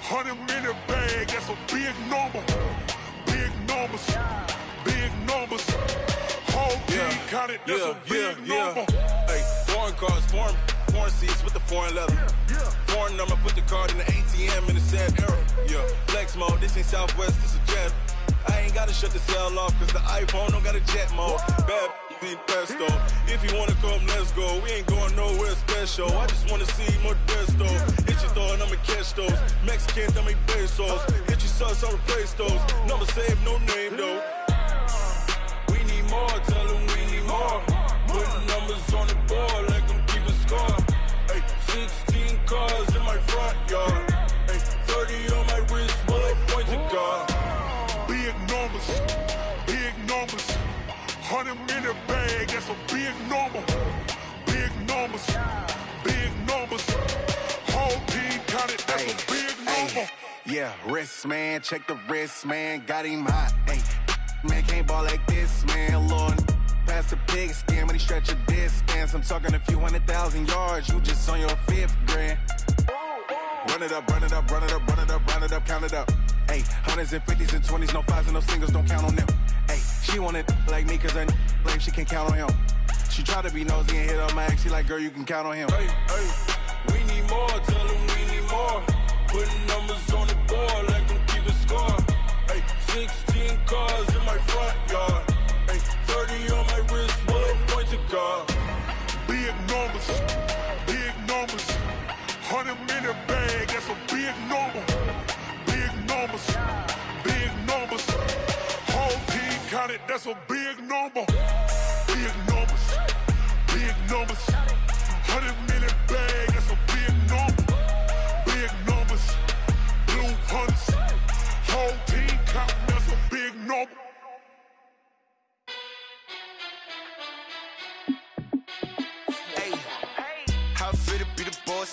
100-minute bag, that's a big number. Big numbers, big numbers. Whole team counted, that's a big number. Hey, foreign cars, foreign seats with the foreign leather. Foreign number, put the card in the ATM in the sad era. Flex mode, this ain't Southwest, this a jet. I ain't gotta shut the cell off, cause the iPhone don't got a jet mode. Bad be pesto. If you wanna come, let's go. We ain't going nowhere special. I just wanna see Modesto. Hit your thought, I'ma catch those. Mexican, I'ma make pesos. Hit your sus, I'll replace those. Number saved, no name though. We need more, tell them we need more. Putting numbers on the board like I'm keeping score. Hey, 16 cars in my front yard. Hey, 30 on my wrist, bullet point to God. Big numbers, big numbers. 100-minute bag, that's a big number. Big numbers, big numbers. Whole team counted, that's a big number. Yeah, wrist man, check the wrist man, got him hot. Ay, man can't ball like this, man. Lord, past the pig skin when he stretch a distance. I'm talking a few 100,000 yards, you just on your 5th grand. Run it up, run it up, run it up, run it up, run it up, count it up. Ay, hundreds and 50s and 20s, no 5s and no singles, don't count on them. Ay, she want it like me, cause her lame, she can't count on him. She try to be nosy and hit up my ex, she like, girl, you can count on him. Hey, we need more, tell them we need more. Putting numbers on the board like I'm keeping score. Hey, 16 cars in my front yard. Hey, 30 on my wrist, bullet point to God. Big numbers, big numbers. 100-minute bag, that's a big number. Big numbers, big numbers. Whole team counted, that's a big number. Big numbers, big numbers. 100-minute bag, that's a big number. Big numbers, blue hunts. Whole team counting, that's a big number.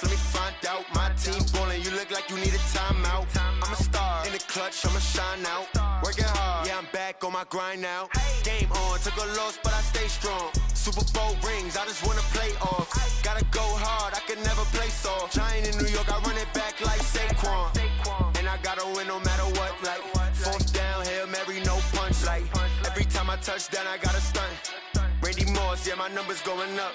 Let me find out. My team ballin', you look like you need a timeout. I'm a star in the clutch, I'ma shine out. Working hard, yeah, I'm back on my grind now. Game on, took a loss, but I stay strong. Super Bowl rings, I just wanna play off. Gotta go hard, I can never play soft. Giant in New York, I run it back like Saquon. And I gotta win no matter what, like 4th down, Hail Mary, no punch. Like every time I touch down, I gotta stunt. Randy Moss, yeah, my numbers going up.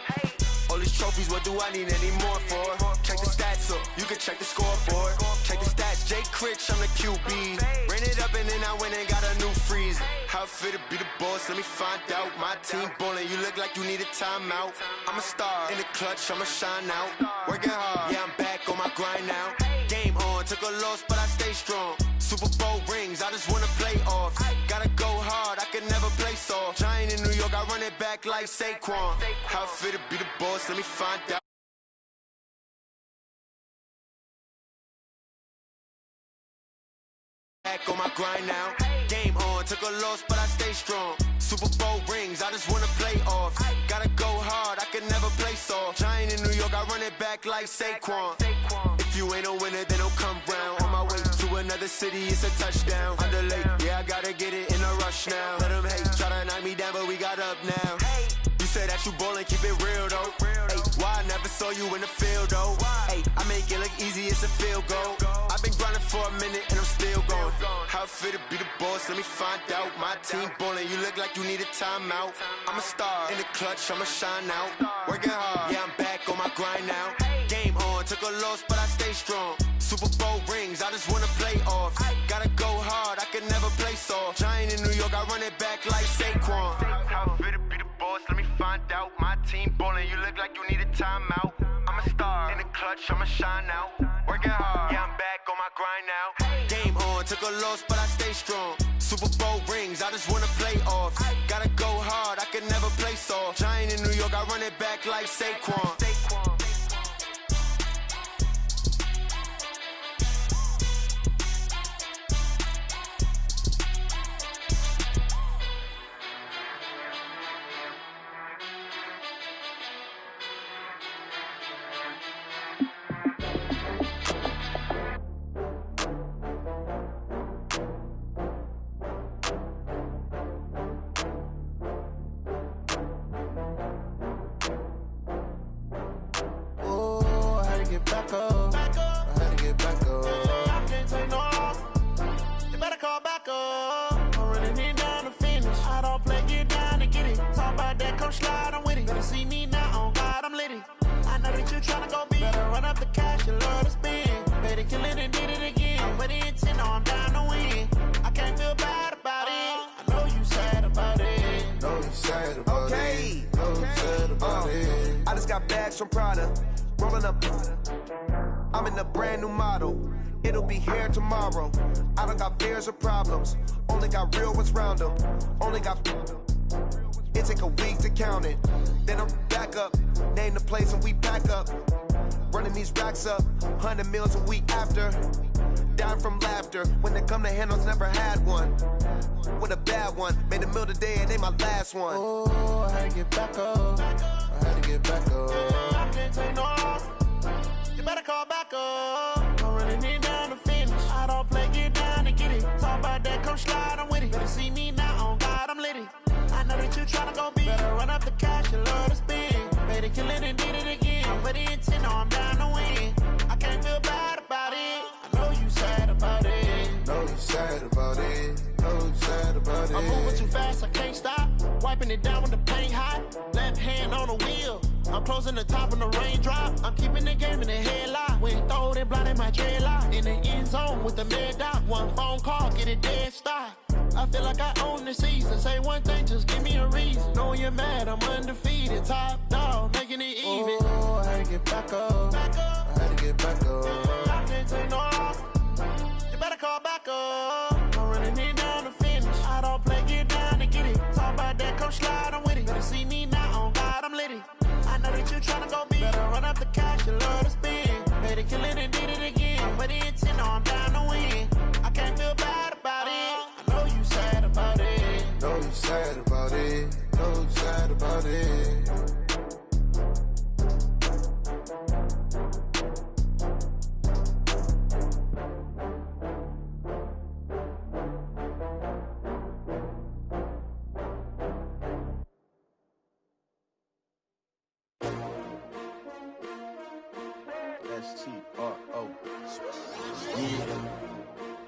All these trophies, what do I need any more for? Check the stats up, you can check the scoreboard. Check the stats, Jake Critch, I'm the QB. Ran it up and then I went and got a new freeze. How it fit to be the boss, let me find out. My team ballin', you look like you need a timeout. I'm a star in the clutch, I'ma shine out. Working hard, yeah, I'm back on my grind now. Game on, took a loss, but I stay strong. Super Bowl rings, I just wanna play off. Gotta go hard, I can never play soft. Giant in New York, I run it back like Saquon. How it fit to be the boss, let me find out. Back on my grind now. Game on, took a loss, but I stay strong. Super Bowl rings, I just wanna play off. Gotta go hard, I can never play soft. Giant in New York, I run it back like Saquon. If you ain't a winner, then don't come round. On my way to another city, it's a touchdown. Under late, yeah, I gotta get it in a rush now. Let them hate, try to knock me down, but we got up now. You say that you ballin', keep it real though. Hey, why I never saw you in the field though? Hey, I make it look easy, it's a field goal. I've been grinding for a minute and I'm still going. How it fit to be the boss, let me find out. My team ballin', you look like you need a timeout. I'm a star in the clutch, I'ma shine out. Working hard, yeah, I'm back on my grind now. Game on, took a loss, but I stay strong. Super Bowl rings, I just wanna play off. Gotta go hard, I can never play soft. Giant in New York, I run it back like Saquon. How it fit to be the boss, let me find out. My team ballin', you look like you need a timeout. I'm a star in the clutch, I'ma shine out. Working hard, yeah, I'm back on my grind now. Game on, took a loss, but I stay strong. Super Bowl rings, I just wanna play off. Gotta go hard, I can never play soft. Giant in New York, I run it back like Saquon. you tryna go be. Better run up the cash, you love to spend. Better kill it and did it again. I'm with the intent, no, I'm down to win. I can't feel bad about it. I know you sad about it. Know you sad about it. Know you sad about it. I just got bags from Prada, rolling up. I'm in a brand new model. It'll be here tomorrow. I don't got fears or problems. Only got real ones round them. Only got. It take a week to count it. Then I'm back up. Name the place and we pack up. Running these racks up. 100 meals a week after. Down from laughter. When they come to handles, never had one. With a bad one. Made a meal today and they my last one. Oh, I had to get back up. I had to get back up. I can't take no off. You better call back up. I'm running it down to finish. I don't play, get down and get it. Talk about that, come slide, I'm with it. Better see me now, on God, I'm litty. I know that you tryna go be. Better run up the cash, you love to spend. Better kill it and did it again. I'm with the intent, no, I'm down to win. I can't feel bad about it. I know you sad about it. Know you sad about it. Know you sad about it. I'm moving too fast, I can't stop. Wiping it down when the paint hot. Left hand on the wheel. I'm closing the top when the raindrop. I'm keeping the game in the headlock. When throw it blind in my dreadlock. In the end zone with the mid dot. One phone call, get it dead stop. I feel like I own the season. Say one thing, just give me a reason. Knowing you're mad, I'm undefeated. Top dog, making it even. Oh, I had to get back up. I had to get back up. I can't take no off. You better call back up. I'm running it down to finish. I don't play, get down to get it. Talk about that, come slide, I'm with it. Better see me now, on God, I'm litty. I know that you tryna go be. Better run up the cash, you love to spend. Better kill it and did it again. I'm with the intent, no, I'm down to win. I can't feel bad about it. I know you sad about it. Know you sad about it. Know you sad about it. S-T-R-O. Yeah.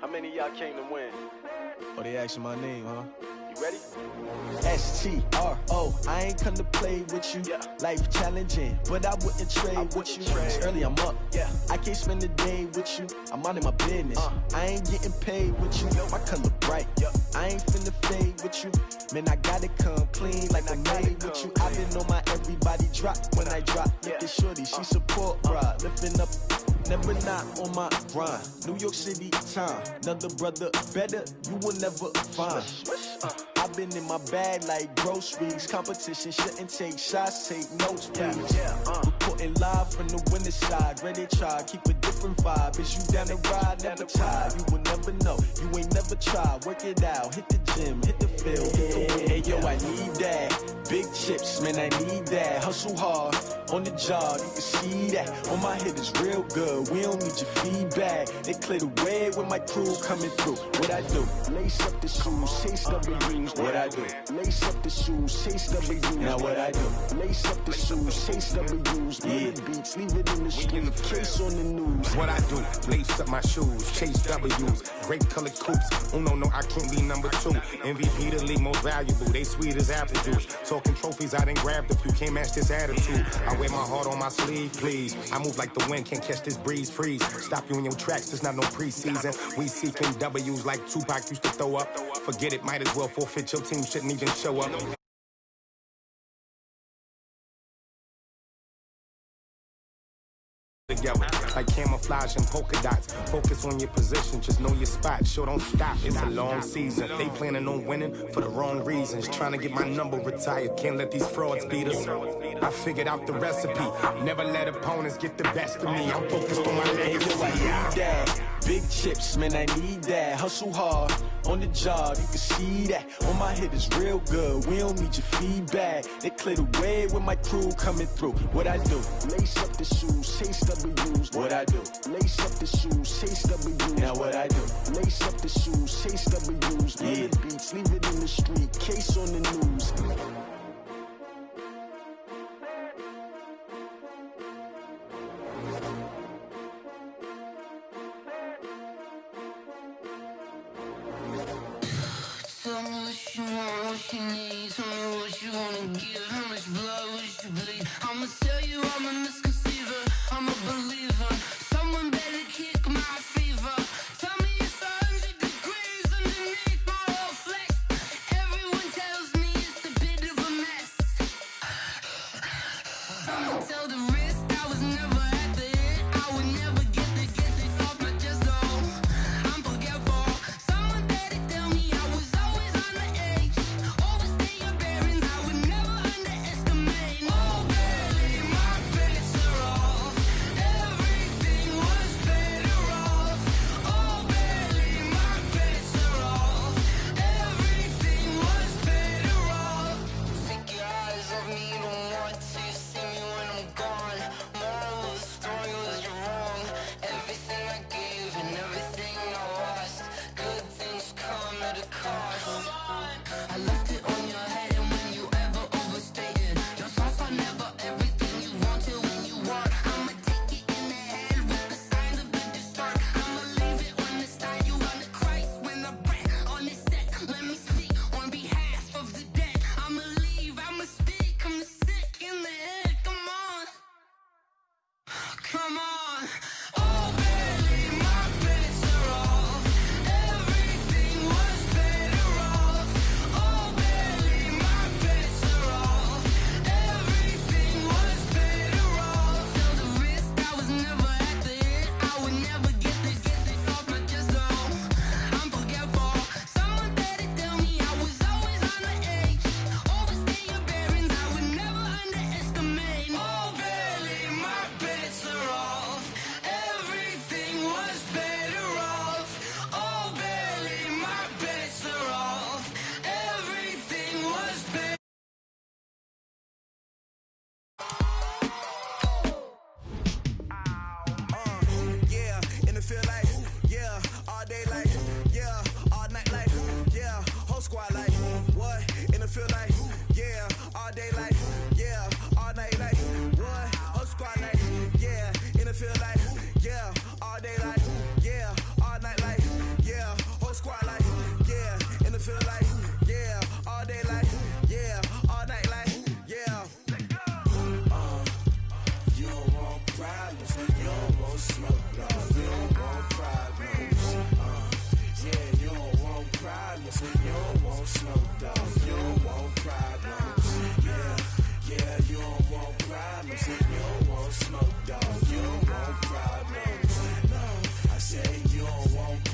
How many of y'all came to win? Oh, they asking my name, huh? You ready? S-T-R-O. I ain't come to play with you. Yeah. Life challenging, but I wouldn't trade with you. It's early, I'm up. Yeah. I can't spend the day with you. I'm minding my business. I ain't getting paid with you. My color bright. I ain't finna fade with you. Man, I gotta come clean like I made with you. I been on my everybody drop when I drop. Look at shorty, she support rod. Lifting up, never not on my grind. New York City time. Another brother better, you will never find. I've been in my bag like groceries. Competition shouldn't take shots, take notes, please. Reporting live from the winter side. Ready to try, keep a different vibe. Is you down the ride, never tired. You will never know, you ain't never tried. Work it out, hit the gym, hit the field, hit the wheel. Hey yo, I need that. Big chips, man, I need that. Hustle hard, on the job, you can see that. On my head is real good, we don't need your feedback. They clear the way with my crew coming through. What I do? Lace up the shoes, chase W's. What I do? Lace up the shoes, chase W's. Now what I do? Lace up the shoes, chase W's. Yeah. Beats, leave it in the street, case on the news. What I do? Lace up my shoes, chase W's. Great colored coops. Oh no, I can't be number 2. MVP the league most valuable. They sweet as apple juice. Talking trophies, I done grabbed a few. Can't match this attitude. I wear my heart on my sleeve, please. I move like the wind, can't catch this breeze. Freeze. Stop you in your tracks. There's not no preseason. We seeking W's like Tupac used to throw up. Forget it, might as well forfeit. Your team shouldn't even show up. Together, like camouflage and polka dots. Focus on your position, just know your spot. Sure, don't stop. It's a long season. They planning on winning for the wrong reasons. Trying to get my number retired. Can't let these frauds beat us. I figured out the recipe. Never let opponents get the best of me. I'm focused on my legacy. I need that. Big chips, man, I need that. Hustle hard, on the job, you can see that. On my head is real good, we don't need your feedback. They clear the way with my crew coming through. What I do? Lace up the shoes, chase W's. What I do? Lace up the shoes, chase W's. Now what I do? Lace up the shoes, chase W's. Yeah. Beats, leave it in the street, case on the news. Tell me what you want, what you need. Tell me what you wanna give. How much blood would you bleed? I'ma tell you I'm a misconceiver.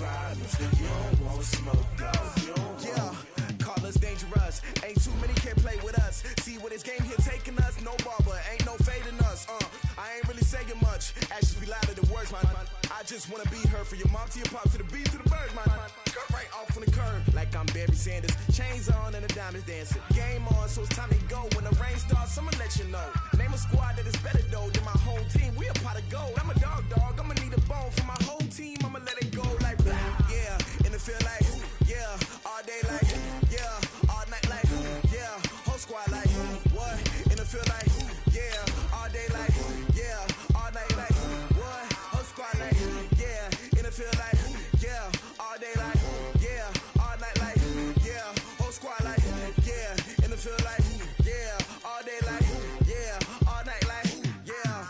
problems. You don't want smoke, dog. Yeah, call us dangerous. Ain't too many can play with us. See where this game here taking us. No barber, ain't no fading us. I ain't really saying much. Actions be louder than words, man. I just wanna be heard from your mom to your pop to the beat to the birds, man. Cut right off on the curb like I'm Barry Sanders. Chains on and the diamonds dancing. Game on, so it's time to go. When the rain starts, I'ma let you know. Name a squad that is better though than my home team. We a pot of gold. I'm a dog. I'ma need a bone for my whole team. I'ma let it go like blah. Yeah, and it feel like yeah, all day like yeah, all night like yeah, whole squad like what? And it feel like yeah, all day like yeah, all night like what? Whole squad like yeah, and it feel like yeah, all day like yeah, all night like yeah, whole squad like yeah, and it feel like yeah, all day like yeah, all night like yeah.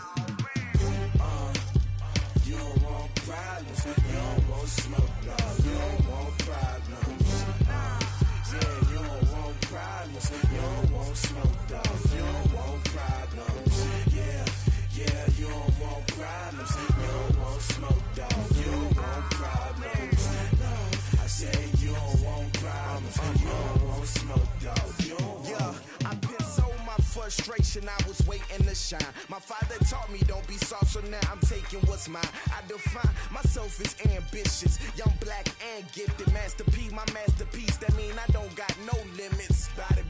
You don't want problems, you don't want smoke, dog. You don't want problems. Yeah, you don't want problems, you don't want smoke, dog. You don't want problems. Yeah, you don't want problems, you don't want smoke, dog. You don't want problems. No, I say you don't want problems, you don't want smoke, dog. You don't want. Yeah, I been so my frustration, I was waiting to shine. My father taught me don't be soft, so now I'm taking what's mine. I define myself as ambitious, young, black, and gifted. Master P, my masterpiece. That mean I don't got no limits. Bout it,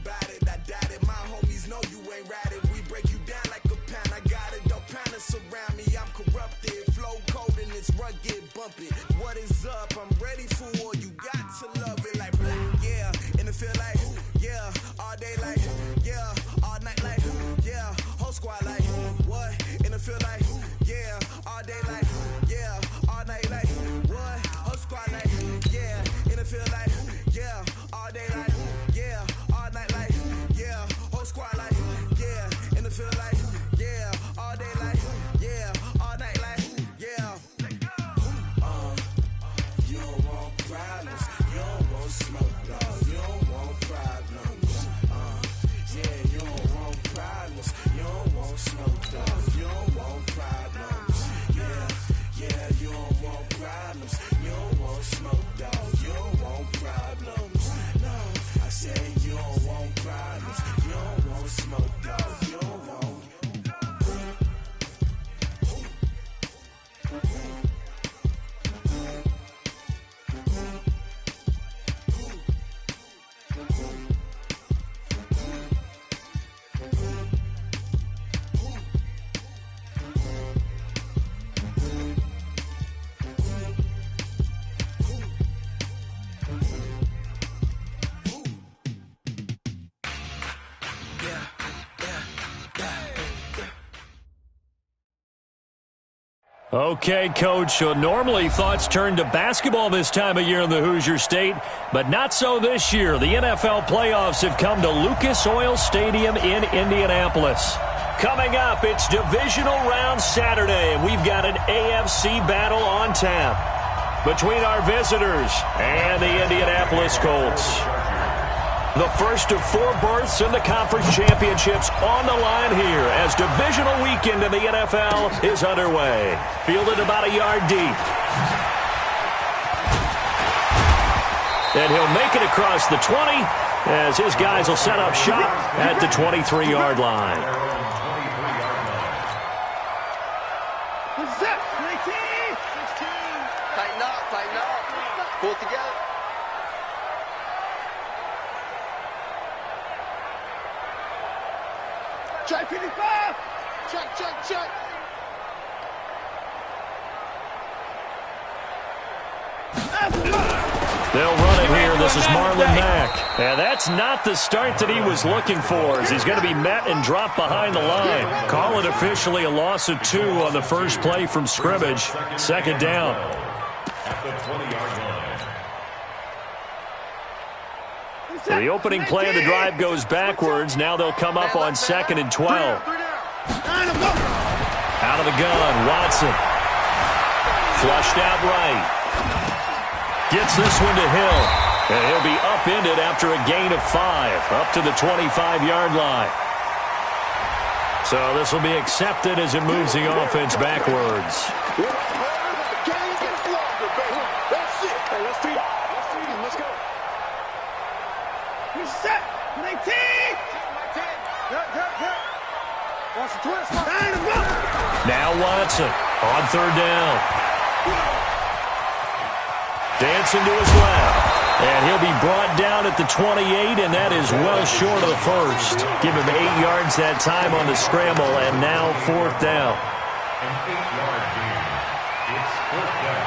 I doubt it. My homies know you ain't ride it. We break you down like a pound. I got it, don't pound it surround me. I'm corrupted, flow cold and it's rugged, bump it. What is up? I'm ready for war. You got to love it like blah. Yeah, and it feel like yeah, all day like yeah, all night like yeah, whole squad like what? And it feel like yeah, all day like yeah, all night like what? Whole squad like yeah, and it feel like yeah, all day like yeah, all night like yeah, whole squad like yeah, and it feel like yeah, all day like yeah, all night like yeah. You don't want problems, you don't want smoke, dog. You don't want problems. Yeah, you don't want problems, you don't want smoke, dog. You don't want problems. Yeah, you don't want problems, you don't want smoke, dog. You don't want problems. No, I say you don't want problems, you don't want smoke, dog. You don't want. Okay, Coach, so normally thoughts turn to basketball this time of year in the Hoosier State, but not so this year. The NFL playoffs have come to Lucas Oil Stadium in Indianapolis. Coming up, it's divisional round Saturday, and we've got an AFC battle on tap between our visitors and the Indianapolis Colts. The first of 4 berths in the conference championships on the line here as divisional weekend in the NFL is underway. Fielded about a yard deep. And he'll make it across the 20 as his guys will set up shop at the 23-yard line. What's up, 19? 16. Tighten up. Pull it together. Check 55! Check. They'll run it here. This is Marlon Mack. And that's not the start that he was looking for, as he's going to be met and dropped behind the line. Call it officially a loss of 2 on the first play from scrimmage. Second down. At the 20-yard line. The opening play of the drive goes backwards. Now they'll come up on 2nd and 12. Out of the gun, Watson. Flushed out right. Gets this one to Hill. And he'll be upended after a gain of 5, up to the 25-yard line. So this will be accepted as it moves the offense backwards. That's it. Hey, let's feed him. Let's go. He's set. 19. Watch the twist. Now Watson on third down. Dancing to his left. And he'll be brought down at the 28, and that is well short of the first. Give him 8 yards that time on the scramble, and now fourth down. An 8-yard gain. It's fourth down.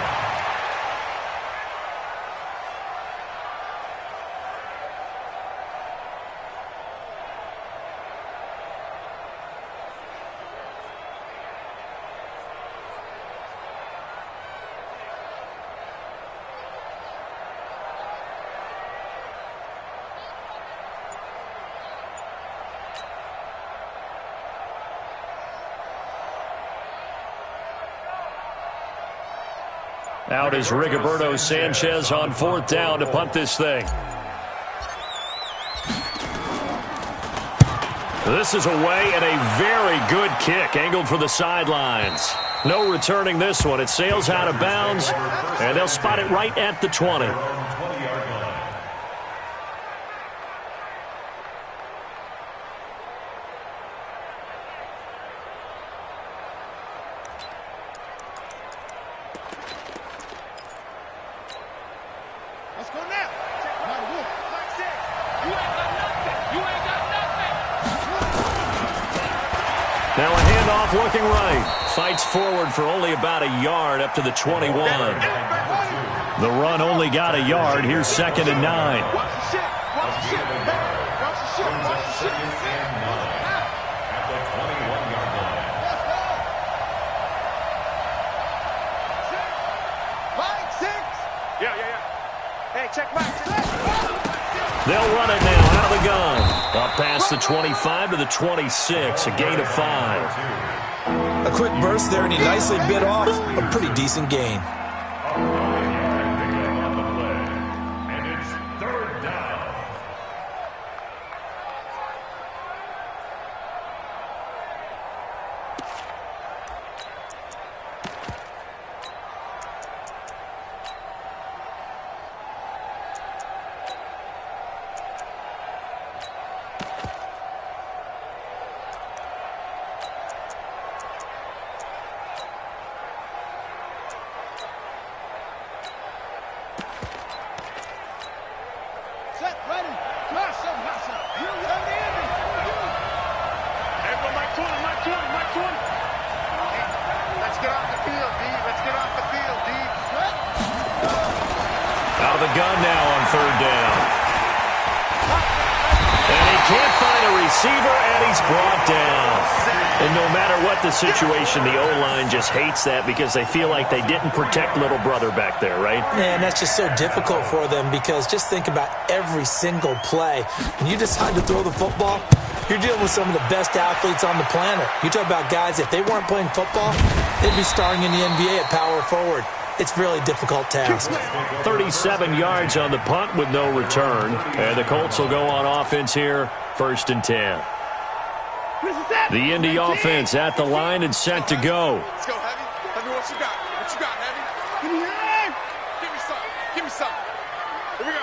Out is Rigoberto Sanchez on fourth down to punt this thing. This is away and a very good kick angled for the sidelines. No returning this one. It sails out of bounds, and they'll spot it right at the 20. Now a handoff looking right. Fights forward for only about a yard up to the 21. The run only got a yard. Here's 2nd and 9. Watch the shit. Watch the shit. Watch the shit. Watch the shit. At the 21-yard line. Mike, 6. Yeah. Hey, check Mike. They'll run it now out of the gun. Up past the 25 to the 26, a gain of 5. A quick burst there, and he nicely bit off a pretty decent gain. On the play. And it's third down. Out of the gun now on third down. And he can't find a receiver, and he's brought down. And no matter what the situation, the O-line just hates that because they feel like they didn't protect little brother back there, right? Man, that's just so difficult for them because just think about every single play. When you decide to throw the football, you're dealing with some of the best athletes on the planet. You talk about guys, if they weren't playing football, they'd be starring in the NBA at power forward. It's a really difficult task. 37 yards on the punt with no return. And the Colts will go on offense here, 1st and 10. The Indy offense at the line and set to go. Let's go, Heavy. Heavy, what you got? What you got, Heavy? Give me something. Give me something. Here we go.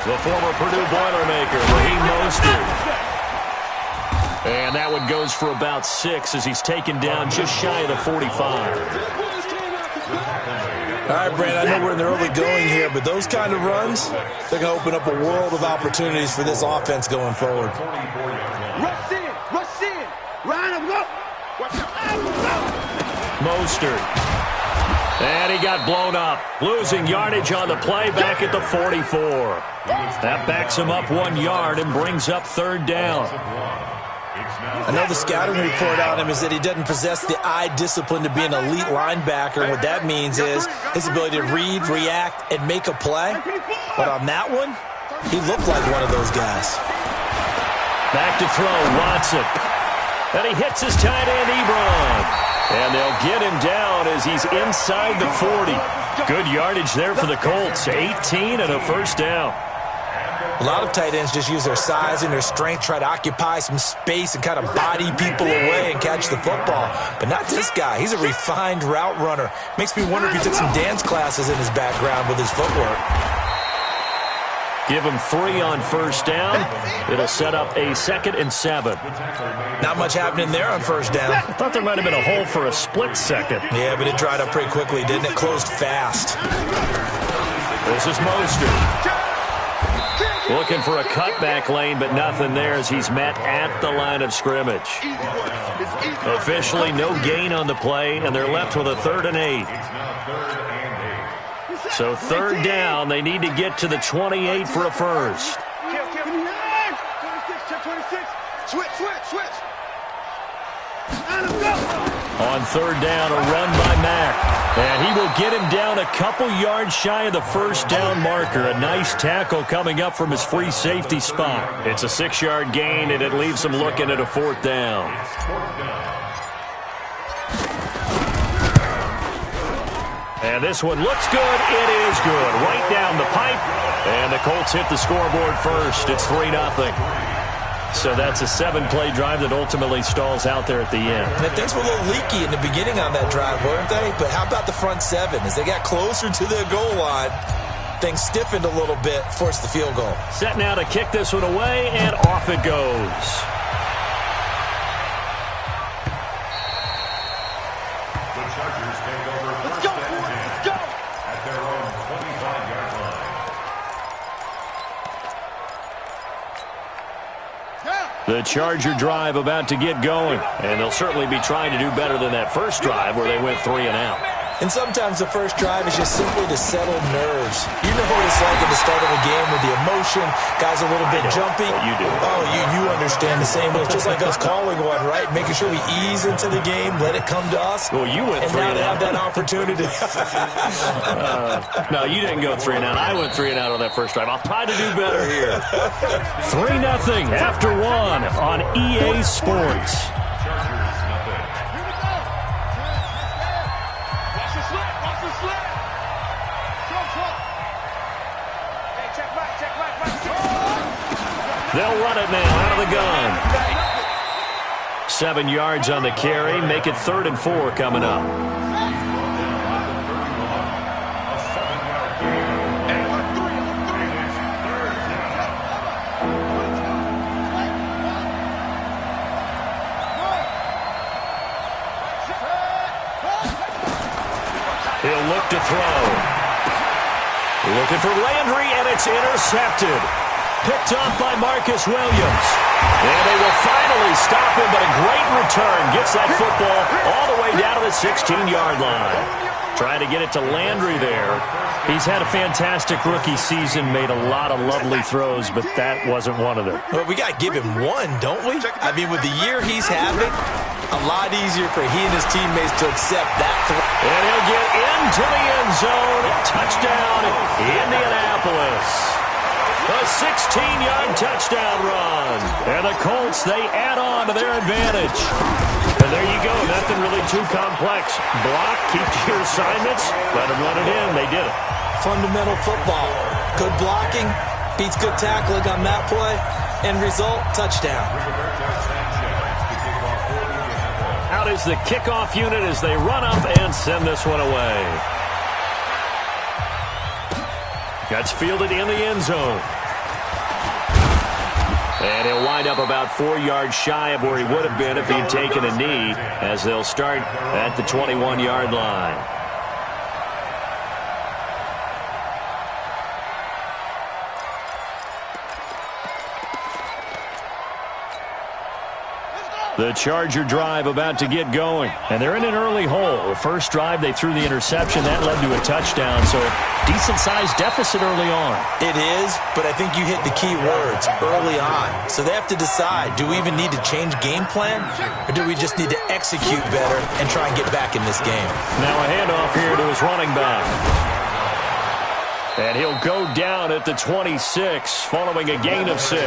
The former Purdue Boilermaker, Raheem Mostert. And that one goes for about 6 as he's taken down just shy of the 45. All right, Brand, I know we're in the early going here, but those kind of runs, they're going to open up a world of opportunities for this offense going forward. Rush in. Ryan, I'm up. Mostert. And he got blown up. Losing yardage on the play back at the 44. That backs him up 1 yard and brings up third down. I know the scouting report on him is that he doesn't possess the eye discipline to be an elite linebacker. And what that means is his ability to read, react, and make a play. But on that one, he looked like one of those guys. Back to throw, Watson. And he hits his tight end, Ebron. And they'll get him down as he's inside the 40. Good yardage there for the Colts. 18 and a first down. A lot of tight ends just use their size and their strength, try to occupy some space and kind of body people away and catch the football. But not this guy. He's a refined route runner. Makes me wonder if he took some dance classes in his background with his footwork. Give him 3 on first down. It'll set up a 2nd and 7. Not much happening there on first down. I thought there might have been a hole for a split second. Yeah, but it dried up pretty quickly, didn't it? Closed fast. This is Mostert. Looking for a cutback lane, but nothing there as he's met at the line of scrimmage. Officially, no gain on the play, and they're left with a 3rd and 8. So 3rd down, they need to get to the 28 for a first. Switch. On 3rd down, a run by Mack. And he will get him down a couple yards shy of the first down marker. A nice tackle coming up from his free safety spot. It's a 6-yard gain, and it leaves him looking at a 4th down. And this one looks good. It is good. Right down the pipe. And the Colts hit the scoreboard first. It's 3-0. So that's a 7-play drive that ultimately stalls out there at the end. And things were a little leaky in the beginning on that drive, weren't they? But how about the front 7? As they got closer to their goal line, things stiffened a little bit, forced the field goal. Set now to kick this one away, and off it goes. The Charger drive about to get going, and they'll certainly be trying to do better than that first drive where they went 3 and out. And sometimes the first drive is just simply to settle nerves. You know what it's like at the start of a game with the emotion, guys a little bit jumpy. You do. Oh, you understand the same way. It's just like us calling one, right? Making sure we ease into the game, let it come to us. Well, you went 3 and out. And now they have that opportunity. No, you didn't go 3 and out. I went 3 and out on that first drive. I'll try to do better here. 3-0 after 1 on EA Sports. They'll run it now out of the gun. 7 yards on the carry. Make it 3rd and 4 coming up. He'll look to throw. Looking for Landry, and it's intercepted. Picked off by Marcus Williams. And they will finally stop him, but a great return. Gets that football all the way down to the 16-yard line. Trying to get it to Landry there. He's had a fantastic rookie season, made a lot of lovely throws, but that wasn't one of them. Well, we got to give him one, don't we? I mean, with the year he's having, a lot easier for he and his teammates to accept that throw. And he'll get into the end zone. Touchdown, Indianapolis. A 16-yard touchdown run. And the Colts, they add on to their advantage. And there you go. Nothing really too complex. Block, keep to your assignments, let them run it in. They did it. Fundamental football. Good blocking beats good tackling on that play. End result, touchdown. Out is the kickoff unit as they run up and send this one away. That's fielded in the end zone. And he'll wind up about 4 yards shy of where he would have been if he'd taken a knee, as they'll start at the 21-yard line. The Charger drive about to get going. And they're in an early hole. The first drive, they threw the interception. That led to a touchdown. So decent-sized deficit early on. It is, but I think you hit the key words, early on. So they have to decide, do we even need to change game plan? Or do we just need to execute better and try and get back in this game? Now a handoff here to his running back. And he'll go down at the 26 following a gain of 6.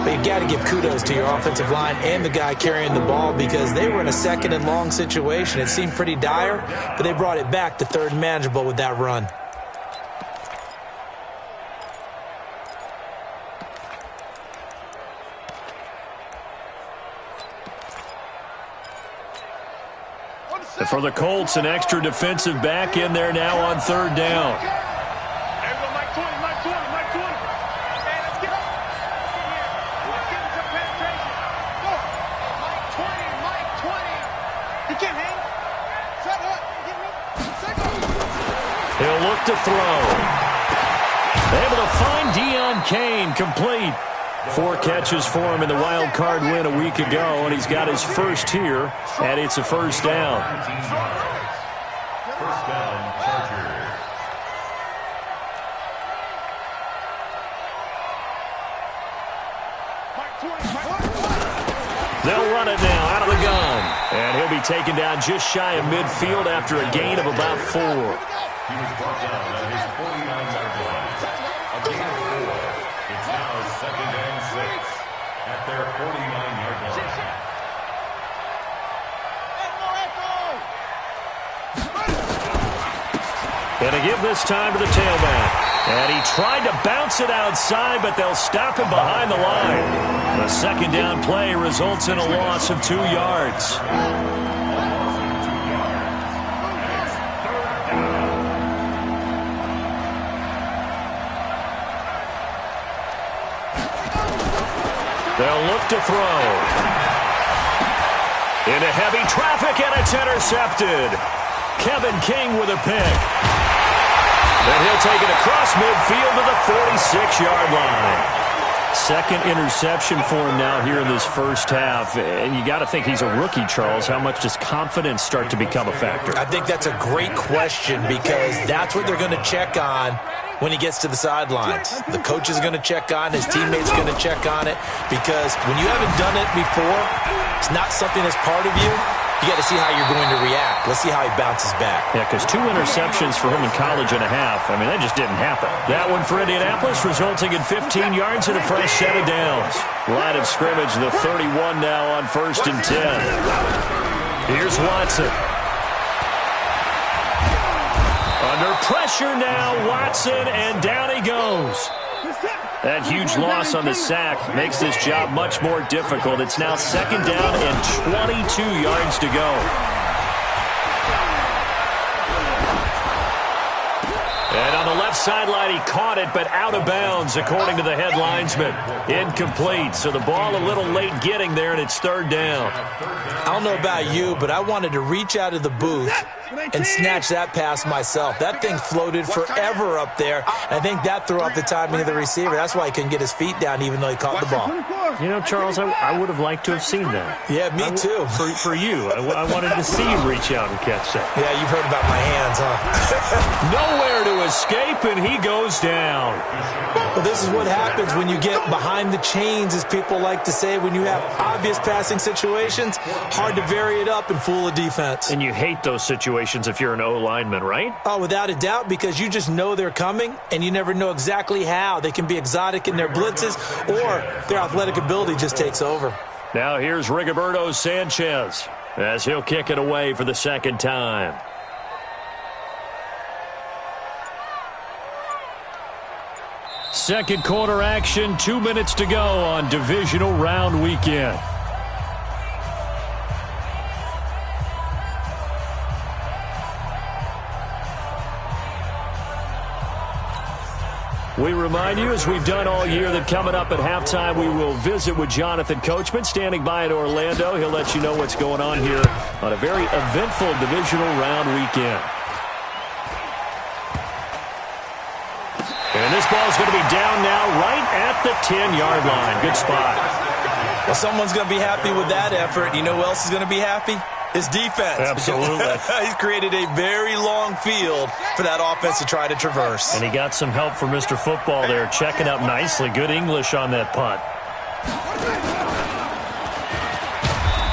But you got to give kudos to your offensive line and the guy carrying the ball because they were in a 2nd and long situation. It seemed pretty dire, but they brought it back to 3rd and manageable with that run. For the Colts, an extra defensive back in there now on third down. He'll look to throw. Able to find Deion Kane, complete. 4 catches for him in the wild card win a week ago, and he's got his first here, and it's a first down. First down, Chargers. They'll run it now out of the gun, and he'll be taken down just shy of midfield after a gain of about 4. He was brought down at his 49-yard line. A gain of 4. It's now 2nd and 6 at their 49-yard line. And to give this time to the tailback. And he tried to bounce it outside, but they'll stop him behind the line. The second down play results in a loss of 2 yards. They'll look to throw. Into heavy traffic, and it's intercepted. Kevin King with a pick. And he'll take it across midfield to the 46-yard line. Second interception for him now here in this first half. And you got to think he's a rookie, Charles. How much does confidence start to become a factor? I think that's a great question because that's what they're going to check on when he gets to the sidelines. The coach is going to check on, his teammates are going to check on it, because when you haven't done it before, it's not something that's part of you. You got to see how you're going to react. Let's see how he bounces back. Yeah, because 2 interceptions for him in college and a half. I mean, that just didn't happen. That one for Indianapolis, resulting in 15 yards and a fresh set of downs. Line of scrimmage, the 31 now on 1st and 10. Here's Watson. Under pressure now, Watson, and down he goes. That huge loss on the sack makes this job much more difficult. It's now 2nd down and 22 yards to go. And on the left sideline, he caught it, but out of bounds, according to the head linesman. Incomplete, so the ball a little late getting there, and it's 3rd down. I don't know about you, but I wanted to reach out of the booth and snatch that pass myself. That thing floated forever up there. I think that threw off the timing of the receiver. That's why he couldn't get his feet down even though he caught the ball. You know, Charles, I would have liked to have seen that. Yeah, me too. For you. I wanted to see you reach out and catch that. Yeah, you've heard about my hands, huh? Nowhere to escape, and he goes down. Well, this is what happens when you get behind the chains, as people like to say. When you have obvious passing situations, hard to vary it up and fool a defense. And you hate those situations if you're an O-lineman, right? Oh, without a doubt, because you just know they're coming, and you never know exactly how. They can be exotic in their blitzes, or their athletic ability just takes over. Now here's Rigoberto Sanchez as he'll kick it away for the 2nd time. Second quarter action, 2 minutes to go on divisional round weekend. We remind you, as we've done all year, that coming up at halftime, we will visit with Jonathan Coachman, standing by in Orlando. He'll let you know what's going on here on a very eventful divisional round weekend. And this ball's going to be down now right at the 10-yard line. Good spot. Well, someone's going to be happy with that effort. You know who else is going to be happy? His defense. Absolutely. He's created a very long field for that offense to try to traverse. And he got some help from Mr. Football there, checking up nicely. Good English on that punt.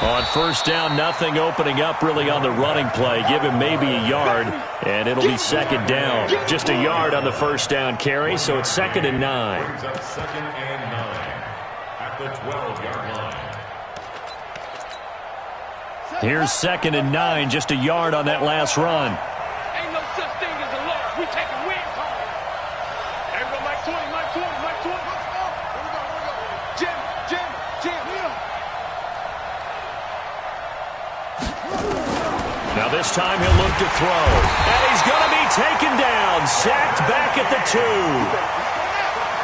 On 1st down, nothing opening up really on the running play. Give him maybe a yard, and it'll be 2nd down. Just a yard on the 1st down carry, so it's 2nd and 9. 2nd and 9 at the 12-yard line. Here's 2nd and 9, just a yard on that last run. Ain't no such thing as a loss. We taking wins home. Everybody, Mike 20, Mike 20, Mike 20. Jim. Now this This time he'll look to throw. And he's going to be taken down. Sacked back at the 2.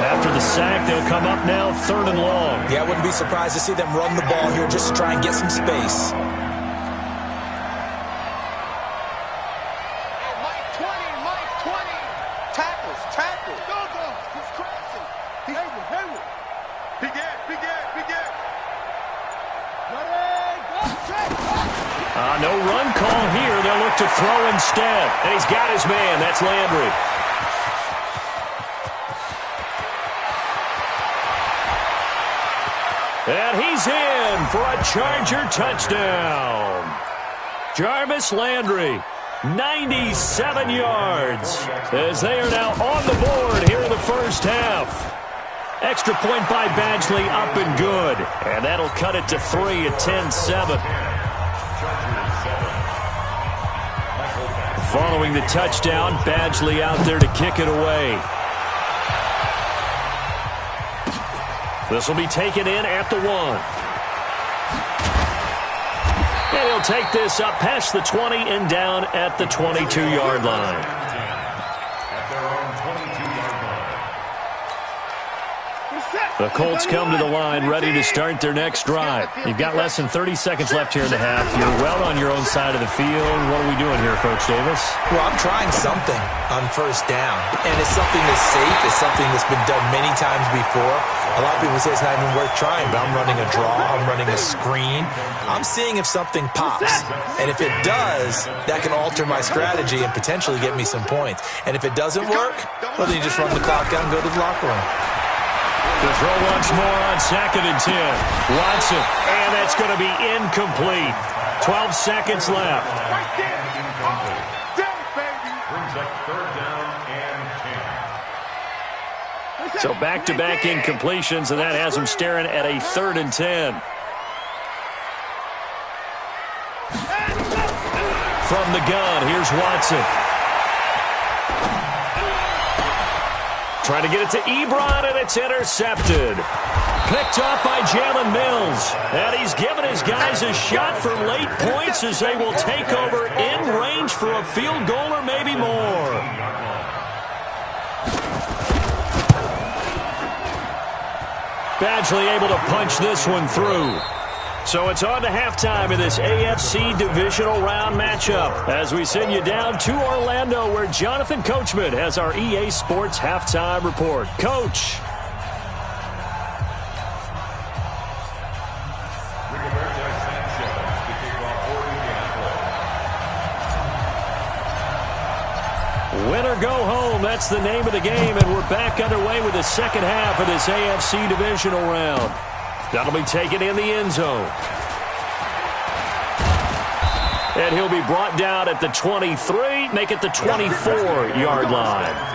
After the sack, they'll come up now 3rd and long. Yeah, I wouldn't be surprised to see them run the ball here just to try and get some space. No run call here. They'll look to throw instead. And he's got his man. That's Landry. And he's in for a Charger touchdown. Jarvis Landry, 97 yards, as they are now on the board here in the first half. Extra point by Badgley, up and good. And that'll cut it to 3 at 10-7. Following the touchdown, Badgley out there to kick it away. This will be taken in at the 1. And he'll take this up past the 20 and down at the 22-yard line. The Colts come to the line ready to start their next drive. You've got less than 30 seconds left here in the half. You're well on your own side of the field. What are we doing here, Coach Davis? Well, I'm trying something on first down. And it's something that's safe. It's something that's been done many times before. A lot of people say it's not even worth trying, but I'm running a draw. I'm running a screen. I'm seeing if something pops. And if it does, that can alter my strategy and potentially get me some points. And if it doesn't work, well, then you just run the clock down and go to the locker room. The throw once more on 2nd and 10. Watson, and that's going to be incomplete. 12 seconds left. Brings up 3rd down and 10. So back-to-back incompletions, and that has him staring at a 3rd and 10. From the gun, here's Watson. Trying to get it to Ebron, and it's intercepted. Picked off by Jalen Mills. And he's given his guys a shot for late points as they will take over in range for a field goal or maybe more. Badgley able to punch this one through. So it's on to halftime in this AFC divisional round matchup as we send you down to Orlando where Jonathan Coachman has our EA Sports halftime report. Coach. Win or go home, that's the name of the game, and we're back underway with the second half of this AFC divisional round. That'll be taken in the end zone. And he'll be brought down at the 23, make it the 24-yard line.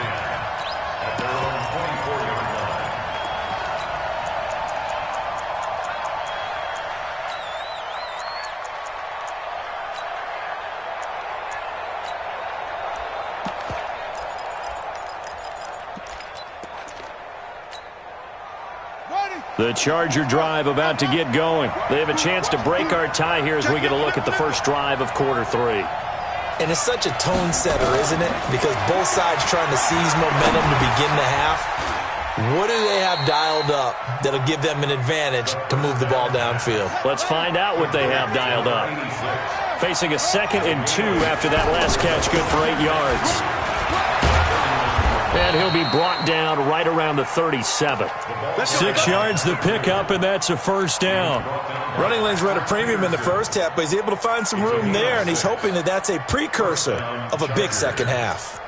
The Charger drive about to get going. They have a chance to break our tie here as we get a look at the first drive of quarter 3. And it's such a tone setter, isn't it? Because both sides trying to seize momentum to begin the half. What do they have dialed up that'll give them an advantage to move the ball downfield? Let's find out what they have dialed up. Facing a 2nd and 2 after that last catch, good for 8 yards. And he'll be brought down right around the 37. 6 yards the pickup, and that's a first down. Running lanes were at a premium in the first half, but he's able to find some room there, and he's hoping that that's a precursor of a big second half.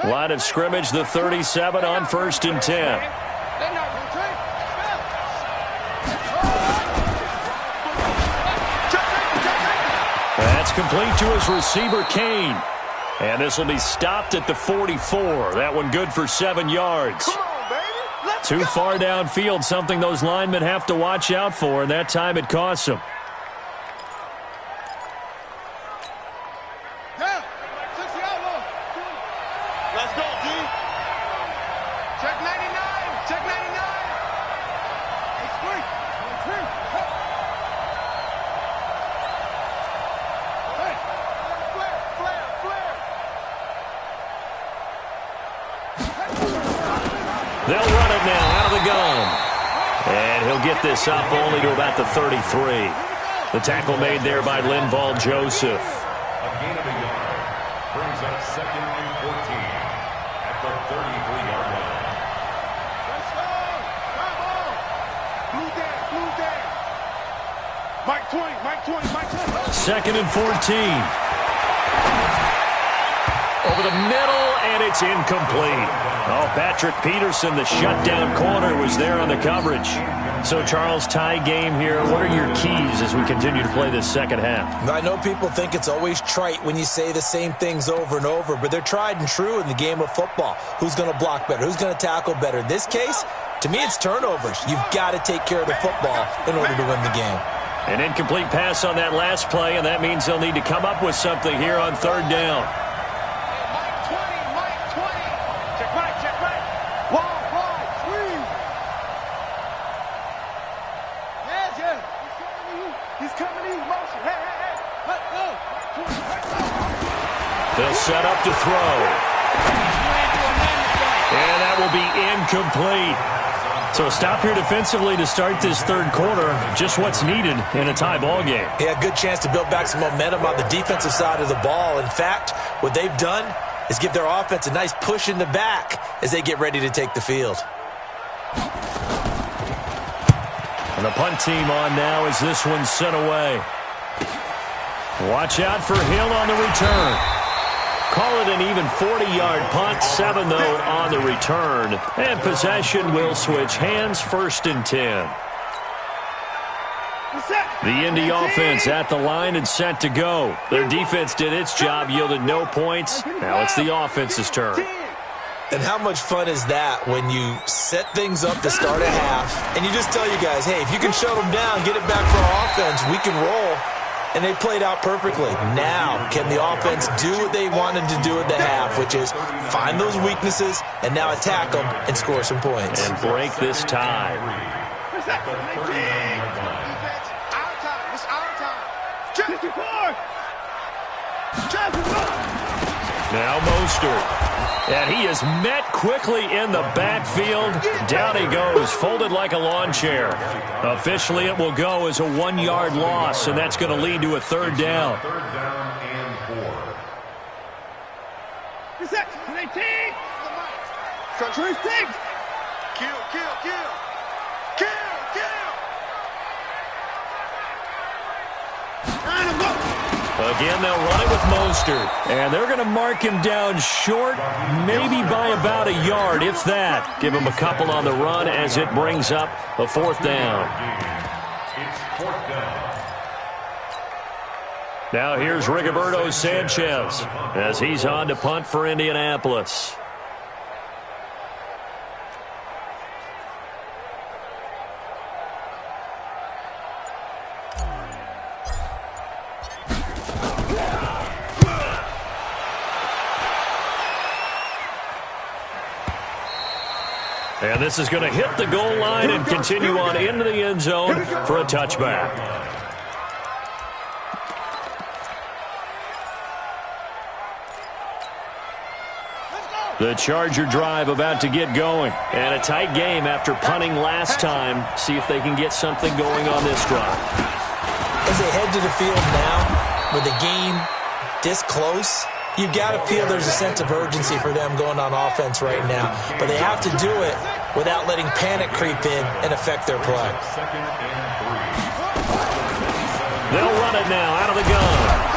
Line of scrimmage, the 37 on 1st and 10. That's complete to his receiver, Kane. And this will be stopped at the 44. That one good for 7 yards. Come on, baby. Let's Too go. far downfield, something those linemen have to watch out for, and that time it costs them. Let's go, D. he'll get this up only to about the 33. The tackle made there by Linval Joseph. A gain of a yard brings up 2nd and 14 at the 33-yard line. Let's go! Come on! Blue down! Mike 20! 2nd and 14. Over the middle, and it's incomplete. Oh, Patrick Peterson, the shutdown corner, was there on the coverage. So, Charles, tie game here. What are your keys as we continue to play this second half? I know people think it's always trite when you say the same things over and over, but they're tried and true in the game of football. Who's going to block better? Who's going to tackle better? In this case, to me, it's turnovers. You've got to take care of the football in order to win the game. An incomplete pass on that last play, and that means they'll need to come up with something here on 3rd down. They'll set up to throw. And that will be incomplete. So a stop here defensively to start this 3rd quarter. Just what's needed in a tie ball game. Yeah, good chance to build back some momentum on the defensive side of the ball. In fact, what they've done is give their offense a nice push in the back as they get ready to take the field. And the punt team on now as this one's sent away. Watch out for Hill on the return. Call it an even 40-yard punt, 7 though on the return. And possession will switch hands, 1st and 10. The Indy offense at the line and set to go. Their defense did its job, yielded no points. Now it's the offense's turn. And how much fun is that when you set things up to start a half and you just tell you guys, hey, if you can shut them down, get it back for our offense, we can roll. And they played out perfectly. Now, can the offense do what they wanted to do at the half, which is find those weaknesses and now attack them and score some points. And break this tie. Now Mostert. And he is met quickly in the backfield. Down he goes, folded like a lawn chair. Officially, it will go as a 1-yard loss, and that's going to lead to a 3rd down. 3rd down and 4. Again, they'll run it with Mostert. And they're going to mark him down short, maybe by about a yard, if that. Give him a couple on the run as it brings up a 4th down. It's 4th down. Now here's Rigoberto Sanchez as he's on to punt for Indianapolis. And this is going to hit the goal line and continue on into the end zone for a touchback. The Charger drive about to get going. And a tight game after punting last time. See if they can get something going on this drive. As they head to the field now, with the game this close, you've got to feel there's a sense of urgency for them going on offense right now. But they have to do it without letting panic creep in and affect their play. They'll run it now out of the gun.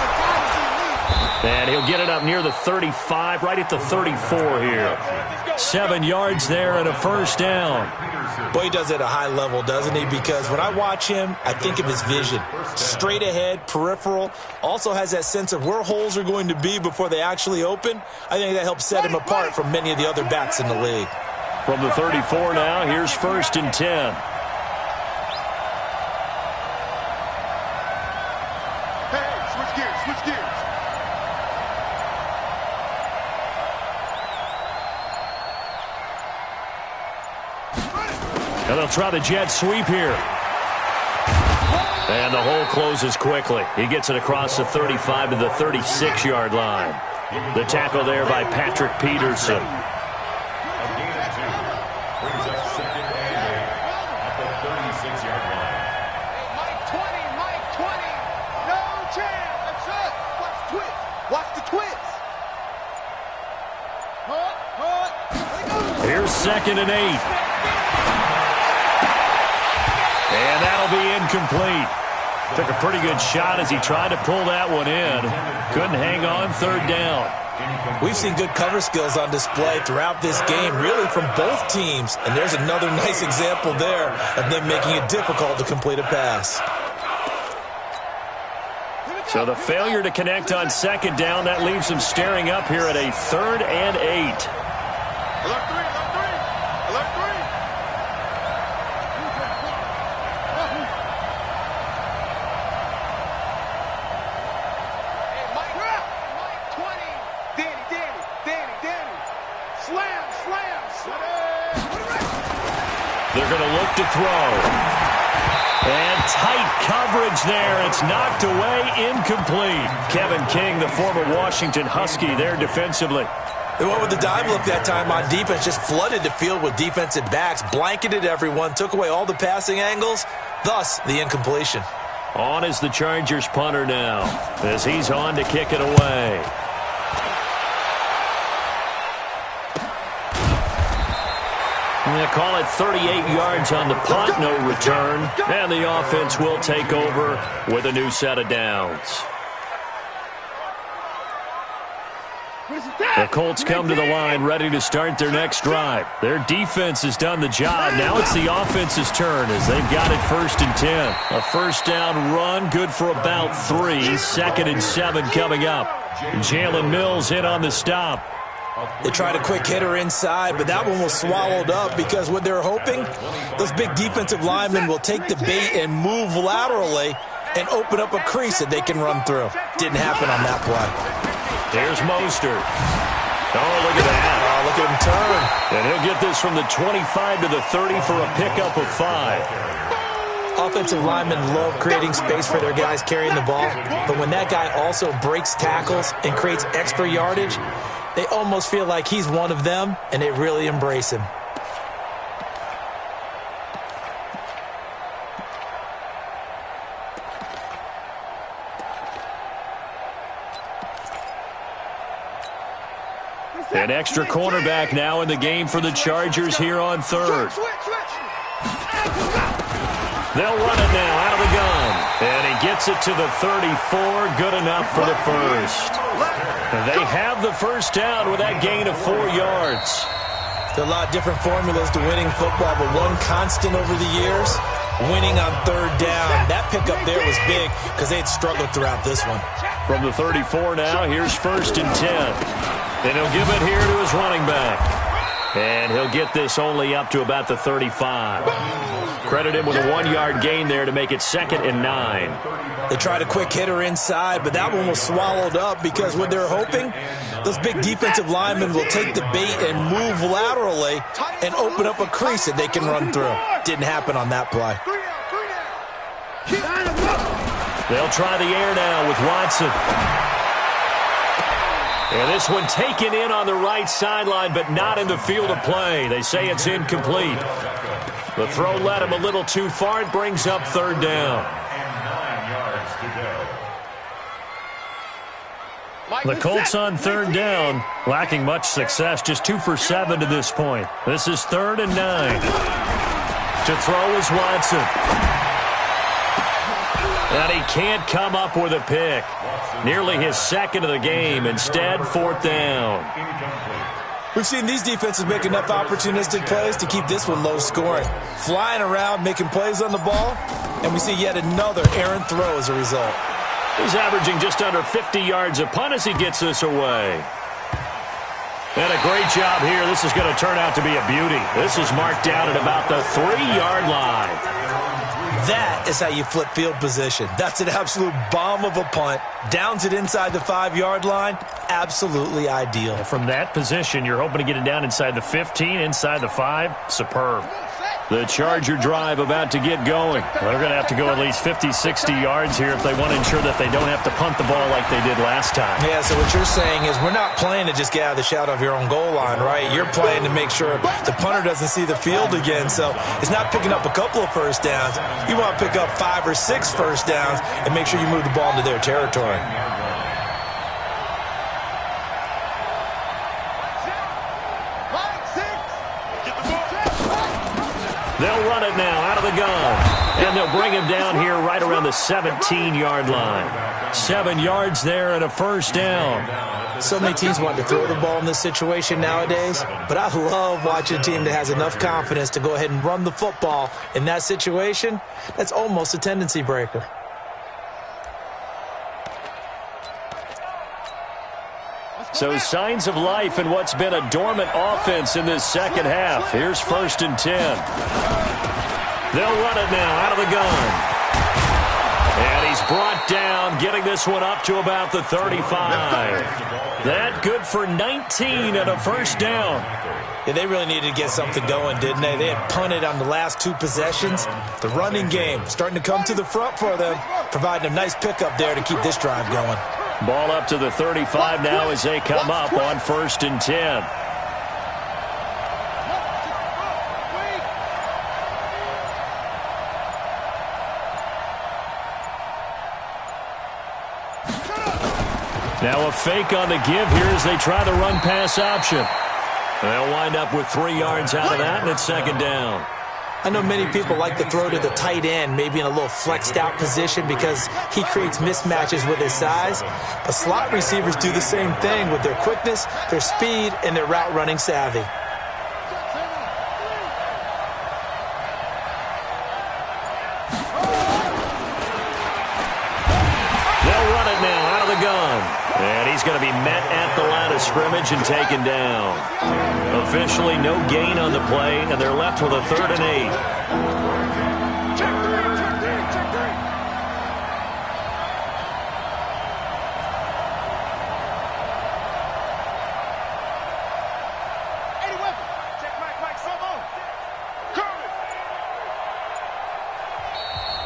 And he'll get it up near the 35, right at the 34 here. 7 yards there and a 1st down. Boy, he does it at a high level, doesn't he? Because when I watch him, I think of his vision. Straight ahead, peripheral. Also has that sense of where holes are going to be before they actually open. I think that helps set him apart from many of the other backs in the league. From the 34 now, here's 1st and 10. Switch gears. And they'll try the jet sweep here. And the hole closes quickly. He gets it across the 35 to the 36-yard line. The tackle there by Patrick Peterson. A gain of 2 brings up 2nd and 8 at the 2nd and 8. And that'll be incomplete. Took a pretty good shot as he tried to pull that one in. Couldn't hang on 3rd down. We've seen good cover skills on display throughout this game, really from both teams. And there's another nice example there of them making it difficult to complete a pass. So the failure to connect on 2nd down, that leaves him staring up here at a 3rd and 8. They're going to look to throw. And tight coverage there. It's knocked away, incomplete. Kevin King, the former Washington Husky, there defensively. They went with the dive look that time on defense, just flooded the field with defensive backs, blanketed everyone, took away all the passing angles, thus the incompletion. On is the Chargers punter now, as he's on to kick it away. They call it 38 yards on the punt, no return. And the offense will take over with a new set of downs. The Colts come to the line ready to start their next drive. Their defense has done the job. Now it's the offense's turn as they've got it 1st and 10. A 1st down run, good for about 3. 2nd and 7 coming up. Jalen Mills in on the stop. They tried a quick hitter inside, but that one was swallowed up because what they're hoping, those big defensive linemen will take the bait and move laterally and open up a crease that they can run through. Didn't happen on that play. There's Mostert. Oh, look at that. Oh, look at him turn. And he'll get this from the 25 to the 30 for a pickup of 5. Offensive linemen love creating space for their guys carrying the ball, but when that guy also breaks tackles and creates extra yardage, they almost feel like he's one of them, and they really embrace him. An extra cornerback now in the game for the Chargers here on 3rd. They'll run it now out of the gun. And he gets it to the 34. Good enough for the 1st. They have the 1st down with that gain of 4 yards. There are a lot of different formulas to winning football, but one constant over the years, winning on 3rd down. That pickup there was big because they had struggled throughout this one. From the 34 now, here's 1st and 10. And he'll give it here to his running back. And he'll get this only up to about the 35. Credit him with a 1-yard gain there to make it 2nd and 9. They tried a quick hitter inside, but that one was swallowed up because what they're hoping, those big defensive linemen will take the bait and move laterally and open up a crease that they can run through. Didn't happen on that play. They'll try the air now with Watson. And this one taken in on the right sideline, but not in the field of play. They say it's incomplete. The throw led him a little too far. It brings up 3rd down. The Colts on 3rd down, lacking much success, just 2 for 7 to this point. This is 3rd and 9. To throw is Watson. And he can't come up with a pick. Nearly his 2nd of the game. Instead, 4th down. We've seen these defenses make enough opportunistic plays to keep this one low scoring. Flying around, making plays on the ball, and we see yet another errant throw as a result. He's averaging just under 50 yards a punt as he gets this away. And a great job here. This is going to turn out to be a beauty. This is marked down at about the 3-yard line. That is how you flip field position. That's an absolute bomb of a punt. Downs it inside the 5-yard line. Absolutely ideal. From that position, you're hoping to get it down inside the 15, inside the 5. Superb. The Charger drive about to get going. They're going to have to go at least 50, 60 yards here if they want to ensure that they don't have to punt the ball like they did last time. Yeah, so what you're saying is we're not playing to just get out of the shadow of your own goal line, right? You're playing to make sure the punter doesn't see the field again. So it's not picking up a couple of 1st downs. You want to pick up 5 or 6 1st downs and make sure you move the ball into their territory. out of the gun. And they'll bring him down here right around the 17-yard line. 7 yards there and a first down. So many teams want to throw the ball in this situation nowadays, but I love watching a team that has enough confidence to go ahead and run the football. In that situation, that's almost a tendency breaker. So signs of life in what's been a dormant offense in this second half. Here's 1st and 10. They'll run it now out of the gun. And he's brought down, getting this one up to about the 35. That good for 19 and a first down. Yeah, they really needed to get something going, didn't they? They had punted on the last 2 possessions. The running game starting to come to the front for them, providing a nice pickup there to keep this drive going. Ball up to the 35 now as they come up on 1st and 10. Now a fake on the give here as they try the run-pass option. They'll wind up with 3 yards out of that, and it's 2nd down. I know many people like to throw to the tight end, maybe in a little flexed out position because he creates mismatches with his size. But slot receivers do the same thing with their quickness, their speed, and their route running savvy. They'll run it now out of the gun. And he's going to be met at the line of scrimmage and taken down. Officially no gain on the play, and they're left with a 3rd and 8.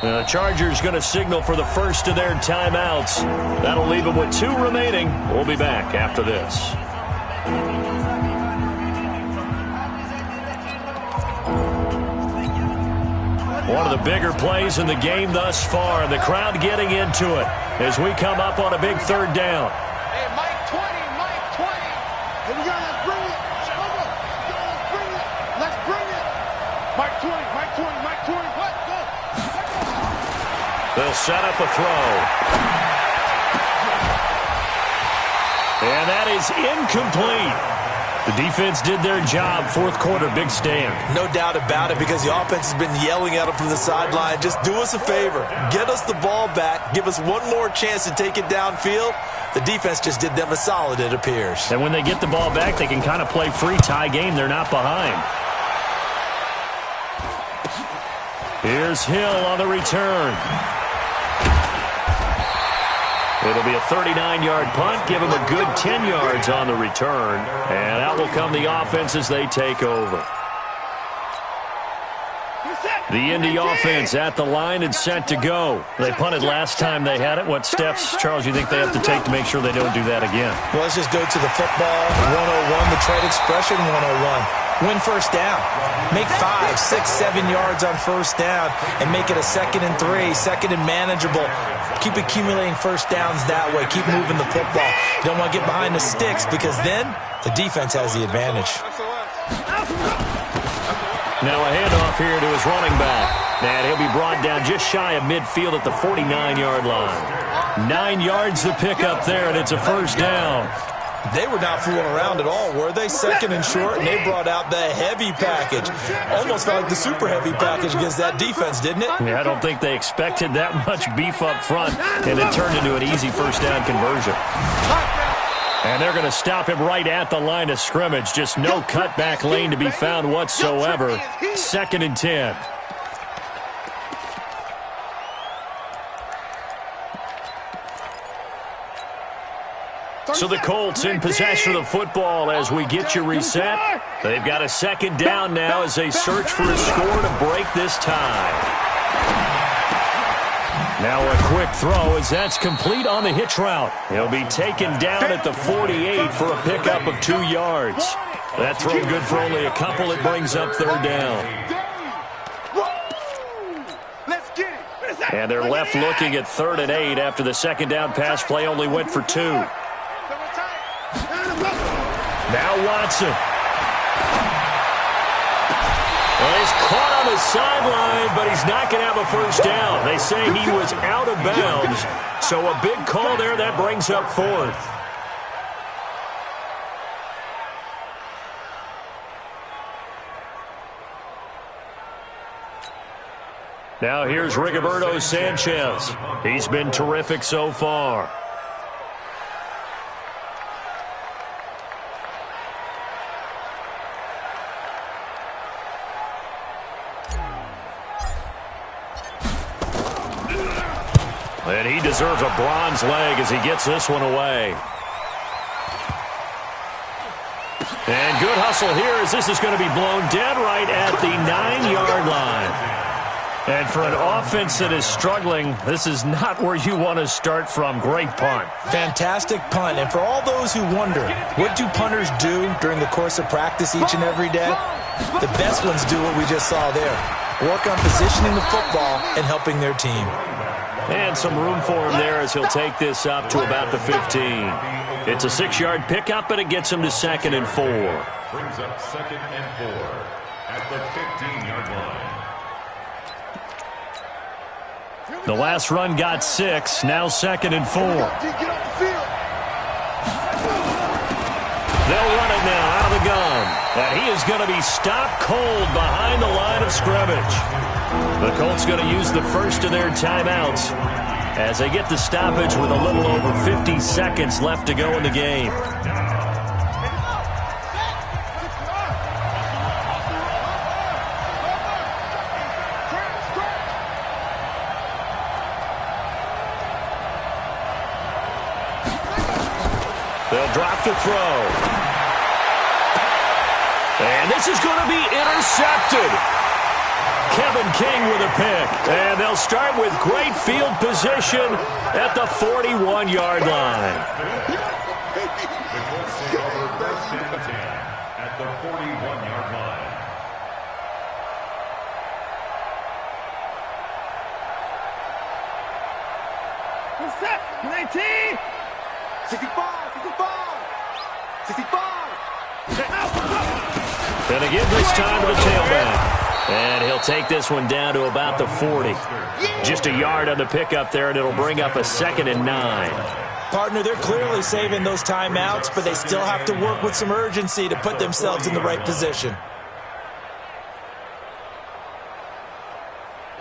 The Chargers going to signal for the first of their timeouts. That'll leave them with 2 remaining. We'll be back after this. One of the bigger plays in the game thus far, and the crowd getting into it as we come up on a big 3rd down. Hey, Mike 20, Mike 20. Here we go, let's bring it. Let's bring it. Let's bring it. Mike 20, Mike 20, Mike 20. What? Go. They'll set up a throw. And that is incomplete. The defense did their job. 4th quarter, big stand. No doubt about it, because the offense has been yelling at them from the sideline. Just do us a favor. Get us the ball back. Give us one more chance to take it downfield. The defense just did them a solid, it appears. And when they get the ball back, they can kind of play free tie game. They're not behind. Here's Hill on the return. It'll be a 39-yard punt. Give him a good 10 yards on the return. And out will come the offense as they take over. The Indy offense at the line and set to go. They punted last time they had it. What steps, Charles, you think they have to take to make sure they don't do that again? Well, let's just go to the football 101, the trade expression 101. Win first down. Make 5, 6, 7 yards on first down and make it a 2nd and 3, 2nd and manageable. Keep accumulating first downs that way. Keep moving the football. You don't want to get behind the sticks because then the defense has the advantage. Now a handoff here to his running back. And he'll be brought down just shy of midfield at the 49-yard line. 9 yards to pick up there, and it's a first down. They were not fooling around at all, were they? 2nd and short, and they brought out the heavy package. Almost felt like the super heavy package against that defense, didn't it? Yeah, I don't think they expected that much beef up front, and it turned into an easy first down conversion. And they're going to stop him right at the line of scrimmage. Just no cutback lane to be found whatsoever. 2nd and 10. So the Colts in possession of the football as we get you reset. They've got a 2nd down now as they search for a score to break this tie. Now a quick throw as that's complete on the hitch route. He'll be taken down at the 48 for a pickup of 2 yards. That throw good for only a couple. It brings up 3rd down. And they're left looking at 3rd and 8 after the 2nd down pass play only went for 2. Now Watson. Well, he's caught on the sideline, but he's not going to have a first down. They say he was out of bounds, so a big call there that brings up fourth. Now here's Rigoberto Sanchez. He's been terrific so far. And he deserves a bronze leg as he gets this one away. And good hustle here as this is going to be blown dead right at the 9-yard line. And for an offense that is struggling, this is not where you want to start from. Great punt. Fantastic punt. And for all those who wonder, what do punters do during the course of practice each and every day? The best ones do what we just saw there. Work on positioning the football and helping their team. And some room for him there as he'll take this up to about the 15. It's a 6-yard pickup, and it gets him to 2nd and 4. Brings up 2nd and 4 at the 15-yard line. The last run got 6, now 2nd and 4. They'll run it now out of the gun. And he is going to be stopped cold behind the line of scrimmage. The Colts going to use the first of their timeouts as they get the stoppage with a little over 50 seconds left to go in the game. They'll drop the throw. And this is going to be intercepted. Kevin King with a pick. And they'll start with great field position at the 41-yard line. The Colts take over first and 10 at the 41-yard line. What's up? 19! 65! 65! 65! And they give this time to the tailback. And he'll take this one down to about the 40. Just a yard on the pickup there, and it'll bring up a 2nd and 9. Partner, they're clearly saving those timeouts, but they still have to work with some urgency to put themselves in the right position.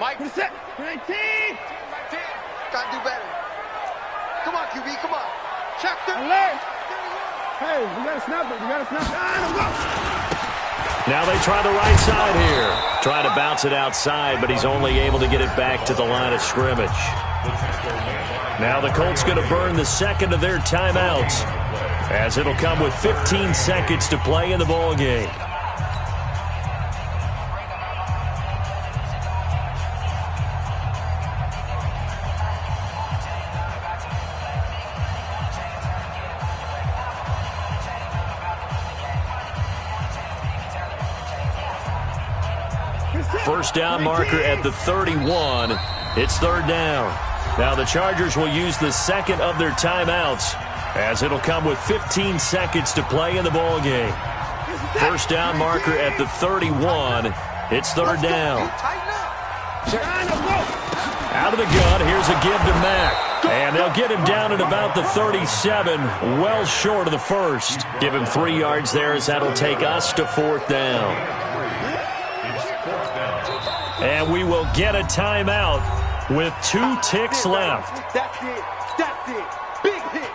Mike, what's up? 19! 19! Gotta do better. Come on, QB, come on. Check the leg. Hey, you gotta snap it. You gotta snap it. Now they try the right side here. Try to bounce it outside, but he's only able to get it back to the line of scrimmage. Now the Colts going to burn the second of their timeouts as it'll come with 15 seconds to play in the ball game. First down marker at the 31. It's 3rd down. Now the Chargers will use the second of their timeouts as it'll come with 15 seconds to play in the ball game. First down marker at the 31. It's 3rd down. Out of the gun, here's a give to Mack. And they'll get him down at about the 37, well short of the first. Give him 3 yards there as that'll take us to 4th down. And we will get a timeout with 2 ticks left. That's it. That's it. Big hit.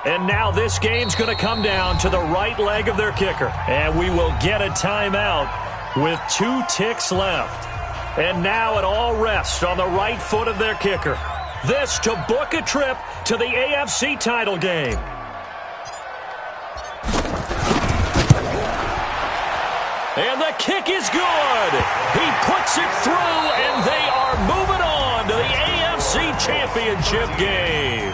And now this game's going to come down to the right leg of their kicker. And we will get a timeout with 2 ticks left. And now it all rests on the right foot of their kicker. This to book a trip to the AFC title game. And the kick is good. He puts it through, and they are moving on to the AFC Championship game.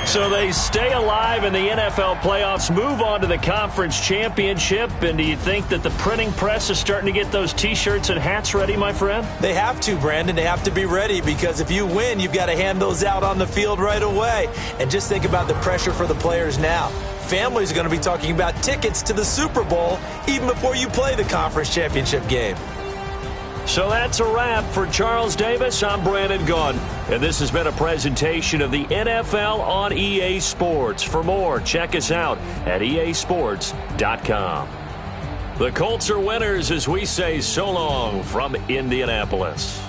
So they stay alive in the NFL playoffs, move on to the Conference Championship. And do you think that the printing press is starting to get those T-shirts and hats ready, my friend? They have to, Brandon. They have to be ready because if you win, you've got to hand those out on the field right away. And just think about the pressure for the players now. Families are going to be talking about tickets to the Super Bowl even before you play the Conference Championship game. So that's a wrap. For Charles Davis, I'm Brandon Gunn. And this has been a presentation of the NFL on EA Sports. For more, check us out at easports.com. The Colts are winners as we say so long from Indianapolis.